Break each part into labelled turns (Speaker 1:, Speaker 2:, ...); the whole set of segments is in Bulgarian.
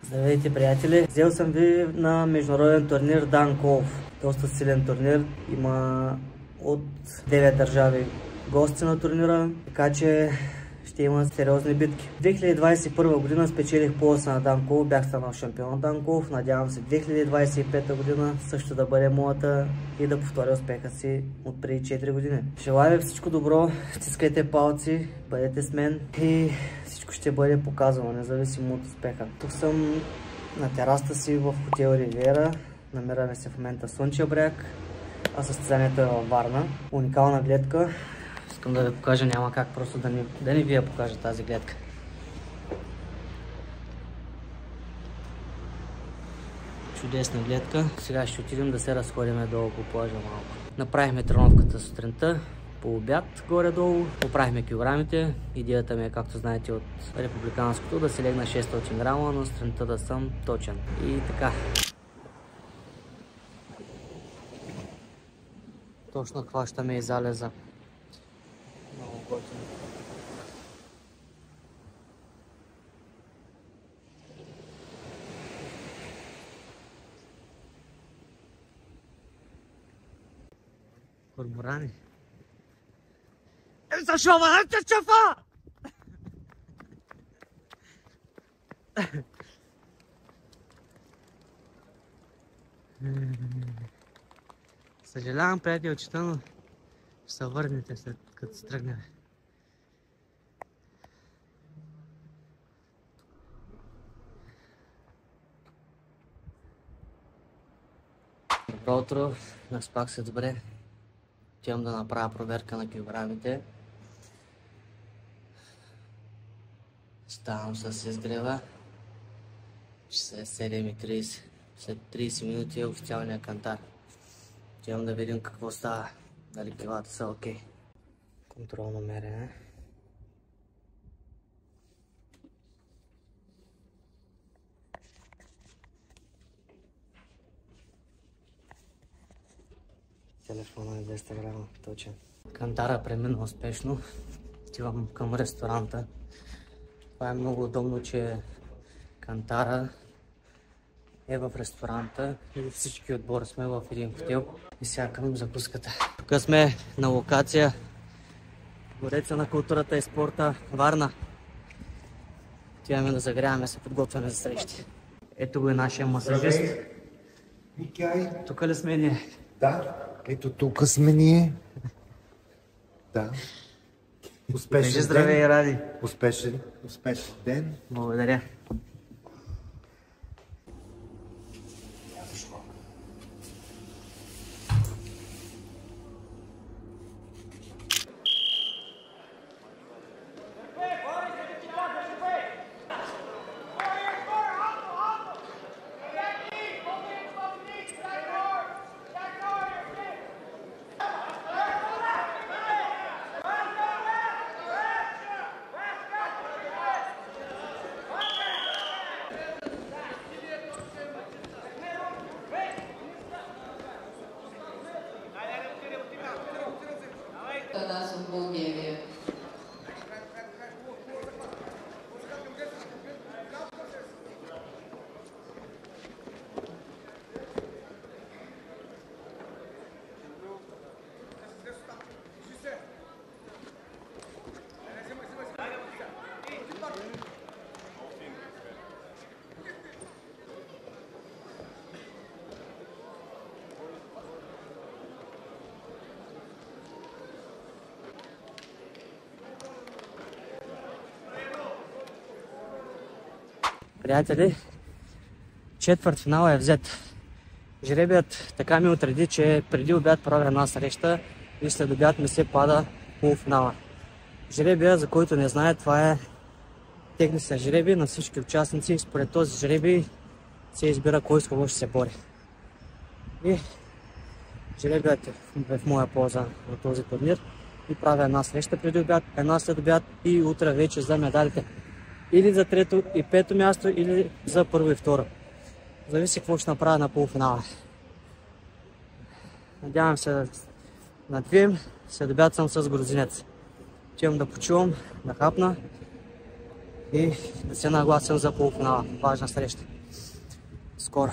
Speaker 1: Здравейте, приятели! Взел съм ви на международен турнир Данков. Доста силен турнир. Има от 9 държави гости на турнира, така че ще има сериозни битки. 2021 година спечелих пояса на Данков, бях станал шампион на Данков. Надявам се 2025 година също да бъде моята и да повторя успеха си от преди 4 години. Желая ви всичко добро, стискайте палци, бъдете с мен и всичко ще бъде показано, независимо от успеха. Тук съм на терасата си в хотел Ривиера. Намираме се в момента в Слънчев бряг, а състезанието е във Варна. Уникална гледка. Искам да ви покажа, няма как просто да не ви я покажа тази гледка. Чудесна гледка. Сега ще отидем да се разходим долу по плажа малко. Направихме тренировката сутринта, по обяд горе-долу. Поправихме килограмите. Идеята ми е, както знаете, от републиканското да се легна 600 грама, но сутринта да съм точен. И така. Точно хващаме и залеза. Много готино. Корморани. Защо върнете чафа? Съжалявам, приятелчета, но ще се върнете след като се тръгнем. Добро утро, днес пак се добре. Отивам да направя проверка на килограмите. Ставам с изгрева. Часа е 7:30. След 30 минути е официалния кантар. Отивам да видим какво става. Дали килата са окей. Контролно мерене. Телефона е 200 грама, точен. Кантара премина успешно. Отивам към ресторанта. Това е много удобно, че кантара е в ресторанта и всички отбори сме в един хотел. И сега към закуската. Тук сме на локация Двореца на културата и спорта Варна. Отиваме да загряваме, се подготвяме за срещи. Ето го и нашия масажист. Тук ли сме ние?
Speaker 2: Да, ето тук сме ние. Да. Успешен
Speaker 1: Здравей,
Speaker 2: ден.
Speaker 1: Ради.
Speaker 2: Успешен ден.
Speaker 1: Благодаря.
Speaker 3: Аз от България.
Speaker 1: Приятели, четвъртфинала е взет. Жребият така ми отреди, че преди обяд правя една среща и след обяд ми се пада полуфинала. Жребия, за който не знае, това е техни са жреби на всички участници и според този жреби се избира кой с кого ще се бори. И жребият е в моя полза на този турнир и правя една среща преди обяд, една след обяд и утре вече за медалите. Или за трето и пето място, или за първо и второ. Зависи какво ще направя на полуфинала. Надявам се да надвием. След обяд съм с грузинец. Отивам да почувам, да хапна и да се нагласим за полуфинала. Важна среща. скоро.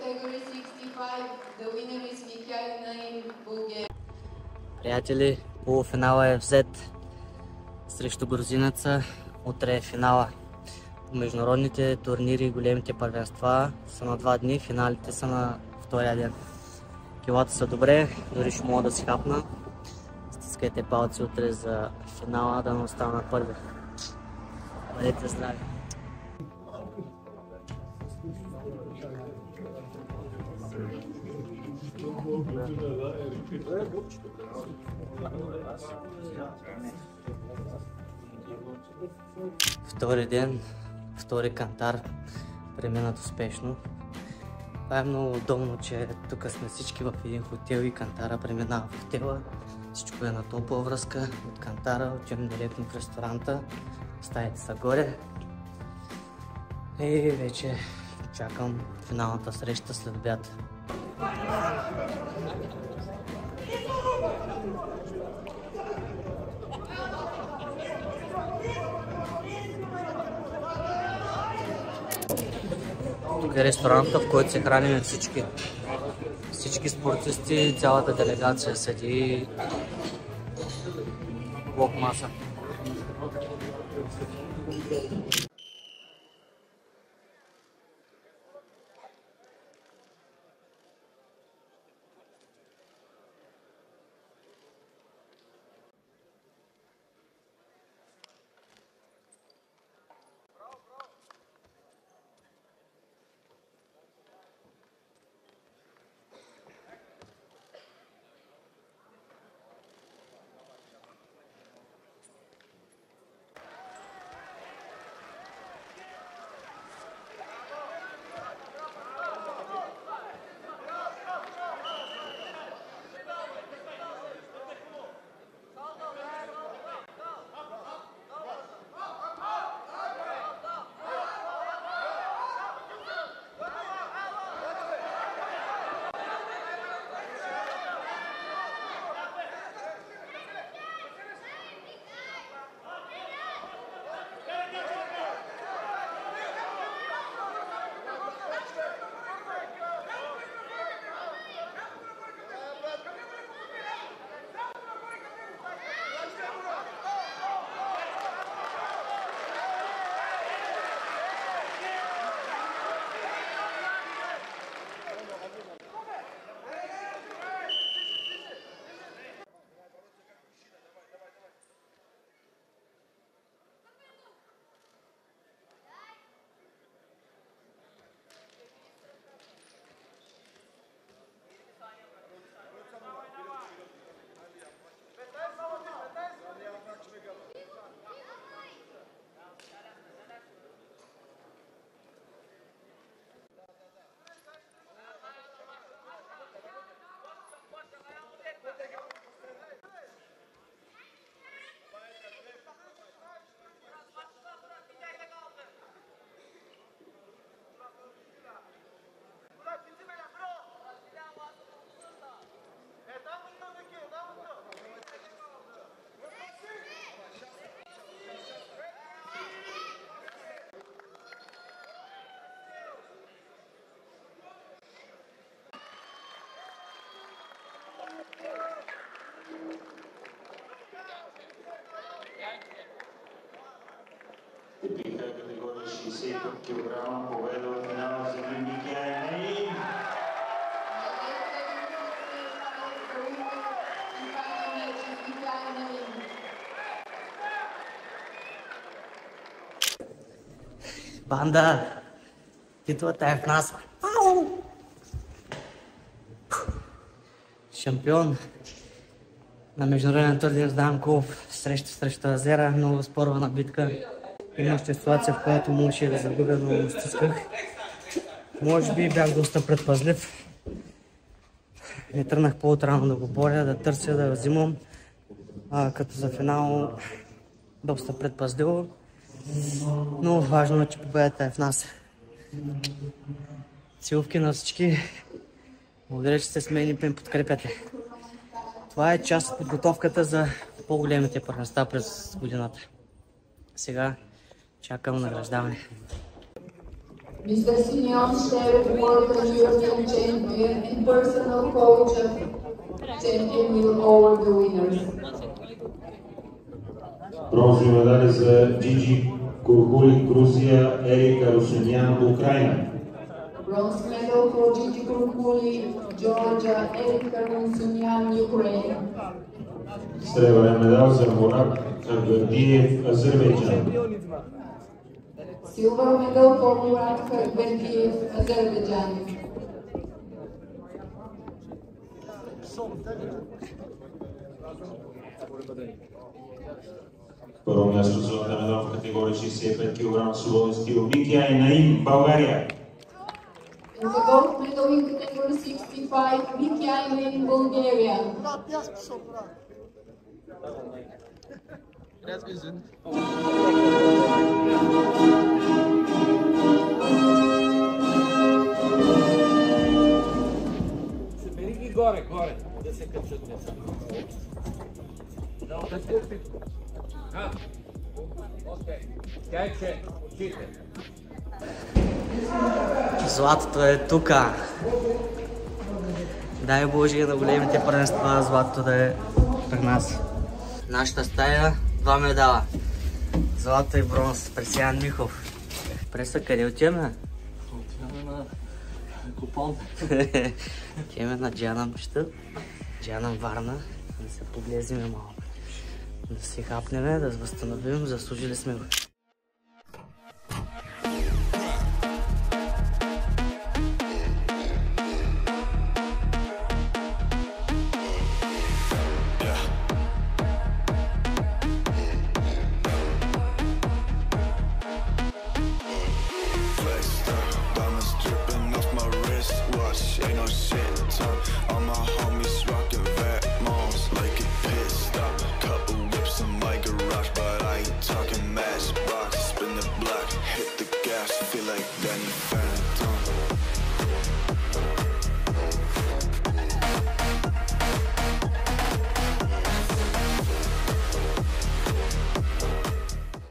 Speaker 3: Category 65, the winner is Mikhail Naim, Bulgaria.
Speaker 1: Приятели, полуфинала е взет срещу грузинеца. Утре е финала. Международните турнири и големите първенства са на 2 дни, финалите са на втория ден. Килата са добре, дори ще мога да си хапна. Стискайте палци утре за финала, да не остана на първи. Бъдете здрави! Втори ден, втори кантар, преминат успешно. Това е много удобно, че тук сме всички в един хотел и кантара преминава в хотела. Всичко е на топла връзка от кантара, отивам директно в ресторанта, стаите са горе. И вече чакам финалната среща след обяд. Тук е ресторанта, в който се храним всички спортисти, цялата делегация седи блок маса.
Speaker 4: 95 кг, победа в финала за Микяел Наим.
Speaker 1: Банда, титлата е в нас. Шампион на международен турнир Данков, срещу Азера, много спорвана битка. Имаше ситуация, в която можеше да загубя, но стисках. Може би бях доста предпазлив. Не тръгнах по-отрано да го боря, да търся, да взимам. Като за финал доста предпазливо. Много важно е, че победата е в нас. Целувки на всички. Благодаря, че сте с мен и ме подкрепяте. Това е част от подготовката за по-големите първенства през годината. Сега чакам награждаване.
Speaker 3: Mr. Simeon Sterek, World and European Champion and personal coach of Champion will award the winners.
Speaker 4: Бронзови медали за Джиджи Куркули, Грузия, Ерика Русинян, Украина.
Speaker 3: Bronze medal for Gigi Kurkuli, Georgia, Erika Runsunyan, Ukraine.
Speaker 4: Сребърен медал за Мурат Хагбердиев, Азербайджан.
Speaker 3: Silver medal for Murat Kharberdiev, Azerbaijan.
Speaker 4: Първо място за златен медал в категория 65 кг свободен стил Микяел Наим, България.
Speaker 3: And the gold medal in category 65, Mikael Naim, Bulgaria.
Speaker 5: Горе, да се качат деца. Окей. Тече, очите.
Speaker 1: Златото е тука. Дай Боже на големите първенства златото да е при нас. Нашата стая, 2 медала. Злато и бронз. Пресиян Михов. Преса, къде отиваме?
Speaker 5: Отиваме на купон.
Speaker 1: Отиваме на Джанамчета. Джанам Варна. Да се поглезиме малко. Да си хапнеме, да възстановим. Заслужили сме го.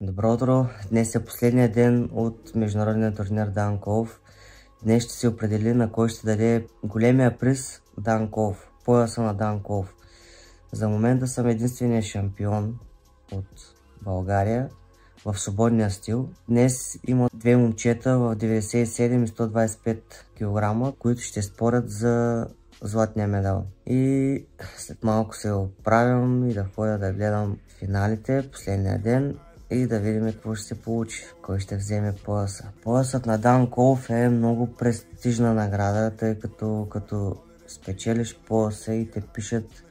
Speaker 1: Добро утро! Днес е последния ден от международния турнир Данков. Днес ще се определи на кой ще даде големия приз Данков, пояса на Данков. За момента съм единственият шампион от България в свободния стил. Днес има две момчета в 97 и 125 кг, които ще спорят за златния медал. И след малко се оправям и да ходя да гледам финалите, последния ден. И да видим какво ще се получи, кой ще вземе пояса. Поясът на Данков е много престижна награда, тъй като спечелиш пояса и те пишат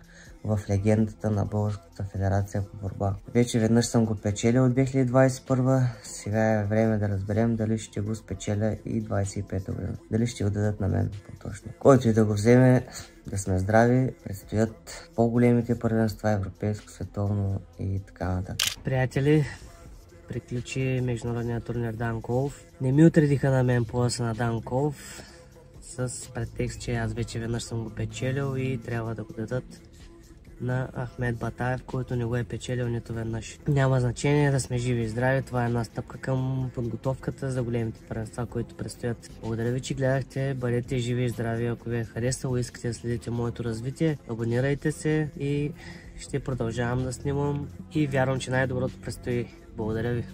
Speaker 1: в легендата на Българската федерация по борба. Вече веднъж съм го печелил от 2021, сега е време да разберем дали ще го спечеля и 25-та година. Дали ще го дадат на мен по-точно. Който и да го вземе, да сме здрави, предстоят по-големите първенства, европейско, световно и така нататък. Приятели, приключи международния турнир Данков. Не ми отредиха на мен пояса на Данков с претекст, че аз вече веднъж съм го печелил и трябва да го дадат на Ахмед Батаев, който не го е печелил нито веднъж. Няма значение, да сме живи и здрави. Това е една стъпка към подготовката за големите първенства, които предстоят. Благодаря ви, че гледахте. Бъдете живи и здрави. Ако ви е харесало и искате да следите моето развитие, абонирайте се и ще продължавам да снимам и вярвам, че най-доброто предстои. Благодаря ви.